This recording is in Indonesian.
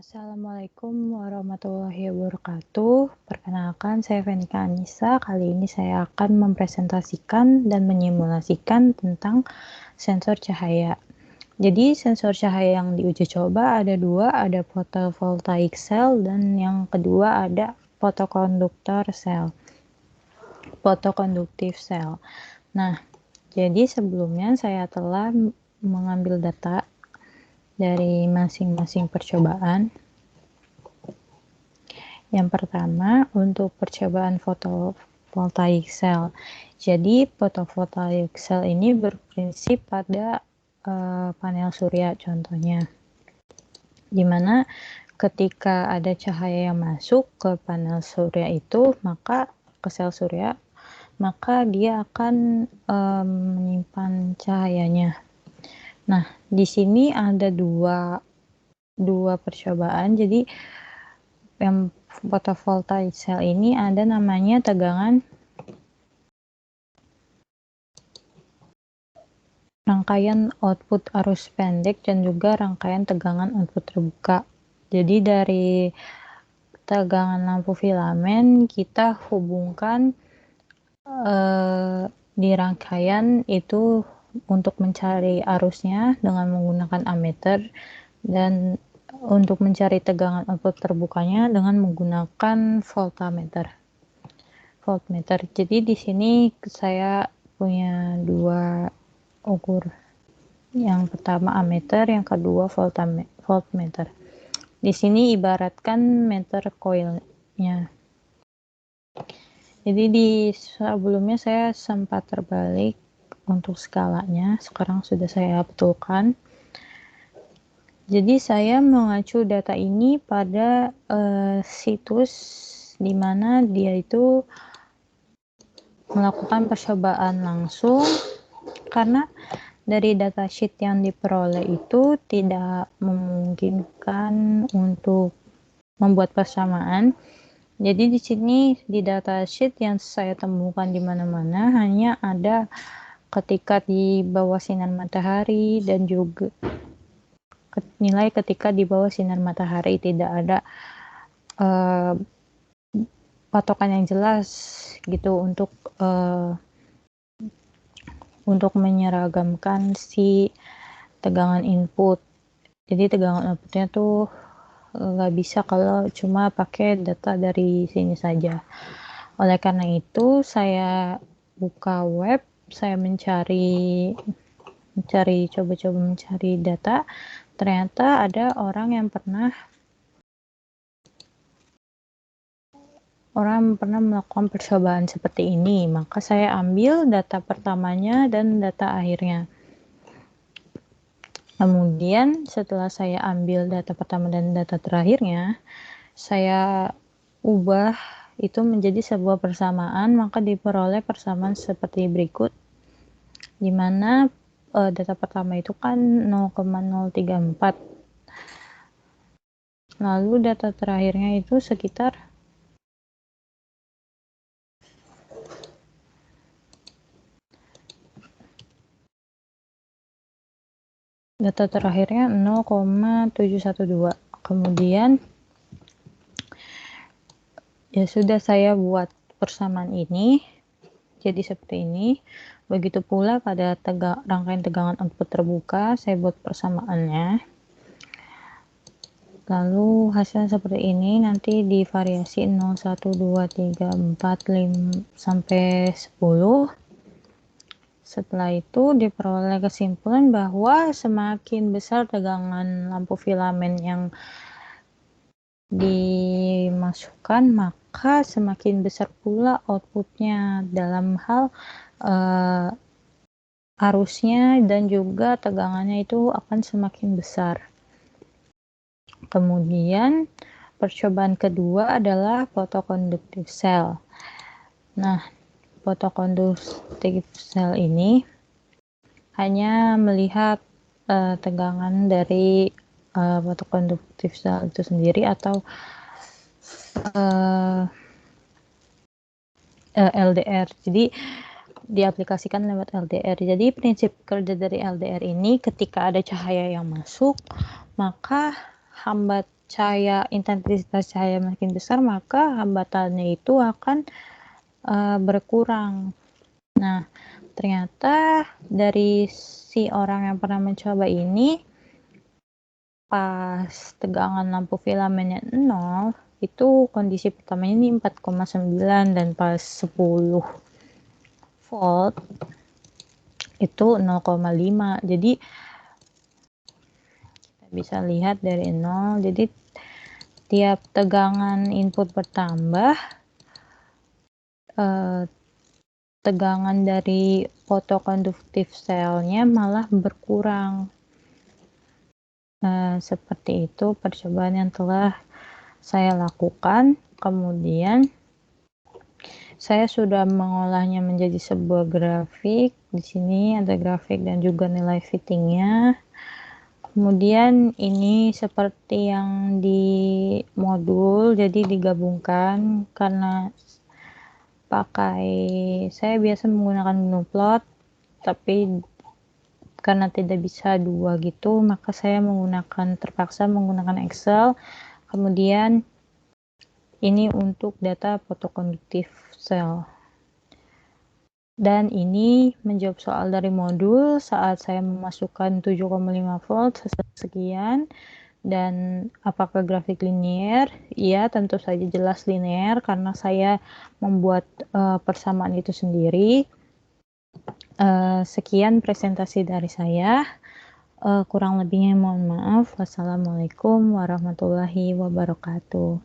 Assalamualaikum warahmatullahi wabarakatuh. Perkenalkan, saya Fenika Anissa. Kali ini saya akan mempresentasikan dan menyimulasikan tentang sensor cahaya. Jadi, sensor cahaya yang diuji coba ada dua, ada photovoltaic cell dan yang kedua ada photoconduktif cell. Nah, jadi sebelumnya saya telah mengambil data dari masing-masing percobaan. Yang pertama, untuk percobaan photovoltaic cell. Jadi, photovoltaic cell ini berprinsip pada panel surya contohnya. Dimana ketika ada cahaya yang masuk ke panel surya itu, maka ke sel surya, maka dia akan menyimpan cahayanya. Nah, di sini ada dua percobaan. Jadi yang photovoltaic cell ini ada namanya tegangan rangkaian output arus pendek dan juga rangkaian tegangan output terbuka. Jadi dari tegangan lampu filamen kita hubungkan di rangkaian itu untuk mencari arusnya dengan menggunakan ammeter, dan untuk mencari tegangan output terbukanya dengan menggunakan voltmeter. Jadi di sini saya punya dua ukur. Yang pertama ammeter, yang kedua voltmeter. Di sini ibaratkan meter koilnya. Jadi di sebelumnya saya sempat terbalik untuk skalanya, sekarang sudah saya betulkan. Jadi saya mengacu data ini pada situs di mana dia itu melakukan percobaan langsung, karena dari datasheet yang diperoleh itu tidak memungkinkan untuk membuat persamaan. Jadi di sini di datasheet yang saya temukan di mana-mana hanya ada ketika di bawah sinar matahari dan juga nilai ketika di bawah sinar matahari, tidak ada patokan yang jelas gitu untuk menyeragamkan si tegangan input. Jadi tegangan outputnya tuh nggak bisa kalau cuma pakai data dari sini saja. Oleh karena itu saya buka web, saya coba-coba mencari data. Ternyata ada orang yang pernah melakukan percobaan seperti ini, maka saya ambil data pertamanya dan data akhirnya. Kemudian setelah saya ambil data pertama dan data terakhirnya, saya ubah itu menjadi sebuah persamaan, maka diperoleh persamaan seperti berikut, di mana data pertama itu kan 0,034, lalu data terakhirnya itu sekitar data terakhirnya 0,712. Kemudian ya sudah, saya buat persamaan ini jadi seperti ini. Begitu pula pada rangkaian tegangan output terbuka, saya buat persamaannya. Lalu hasilnya seperti ini, nanti divariasi 0, 1, 2, 3, 4, 5 sampai 10. Setelah itu diperoleh kesimpulan bahwa semakin besar tegangan lampu filamen yang dimasukkan, maka semakin besar pula outputnya dalam hal arusnya dan juga tegangannya itu akan semakin besar. Kemudian percobaan kedua adalah photoconduktif cell. Nah, photoconduktif cell ini hanya melihat tegangan dari photoconduktif cell itu sendiri atau LDR. Jadi diaplikasikan lewat LDR. Jadi prinsip kerja dari LDR ini, ketika ada cahaya yang masuk, maka intensitas cahaya makin besar, maka hambatannya itu akan berkurang. Nah, ternyata dari si orang yang pernah mencoba ini, pas tegangan lampu filamennya 0, itu kondisi pertamanya ini 4,9, dan pas 10 volt itu 0,5. Jadi kita bisa lihat dari 0, jadi tiap tegangan input bertambah, tegangan dari photokonduktif selnya malah berkurang. Seperti itu percobaan yang telah saya lakukan. Kemudian saya sudah mengolahnya menjadi sebuah grafik. Di sini ada grafik dan juga nilai fittingnya. Kemudian ini seperti yang di modul, jadi digabungkan karena saya biasa menggunakan GNU Plot, tapi karena tidak bisa dua gitu, maka saya terpaksa menggunakan Excel. Kemudian ini untuk data photokonduktif sel. Dan ini menjawab soal dari modul saat saya memasukkan 7,5 volt sekian. Dan apakah grafik linear? Iya, tentu saja jelas linear karena saya membuat persamaan itu sendiri. Sekian presentasi dari saya. Kurang lebihnya mohon maaf. Wassalamualaikum warahmatullahi wabarakatuh.